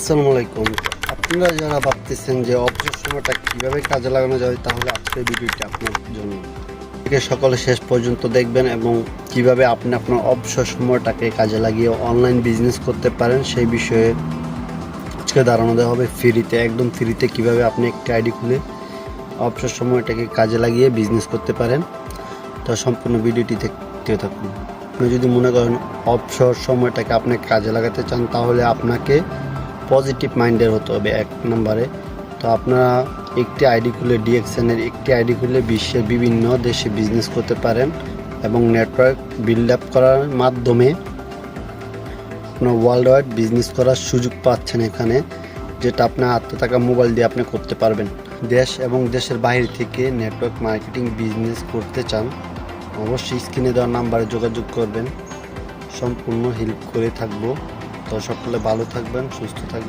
আসসালামু আলাইকুম। আপনারা যারা ভাবতেছেন যে অবসর সময়টা কিভাবে কাজে লাগানো যায়, তাহলে আজকের ভিডিওটি আপনার জন্য। থেকে সকলে শেষ পর্যন্ত দেখবেন এবং কিভাবে আপনি আপনার অবসর সময়টাকে কাজে লাগিয়ে অনলাইন বিজনেস করতে পারেন সেই বিষয়ে আজকে ধারণা দেওয়া হবে ফ্রিতে, একদম ফ্রিতে কিভাবে আপনি একটি আইডি খুলে অবসর সময়টাকে কাজে লাগিয়ে বিজনেস করতে পারেন। তো সম্পূর্ণ ভিডিওটি দেখতে থাকুন। আপনি যদি মনে করেন অবসর সময়টাকে আপনি কাজে লাগাতে চান, তাহলে আপনাকে পজিটিভ মাইন্ডের হতে হবে এক নম্বরে। তো আপনারা একটি আইডি খুলে ডিএক্সএনের একটি আইডি খুলে বিশ্বের বিভিন্ন দেশে বিজনেস করতে পারেন এবং নেটওয়ার্ক বিল্ড আপ করার মাধ্যমে আপনার ওয়ার্ল্ড ওয়াইড বিজনেস করার সুযোগ পাচ্ছেন এখানে, যেটা আপনার হাতে থাকা মোবাইল দিয়ে আপনি করতে পারবেন। দেশ এবং দেশের বাইরে থেকে নেটওয়ার্ক মার্কেটিং বিজনেস করতে চান, অবশ্যই স্ক্রিনে দেওয়া নাম্বারে যোগাযোগ করবেন, সম্পূর্ণ হেল্প করে থাকবো। তো সকলে ভালো থাকবেন, সুস্থ থাকবেন।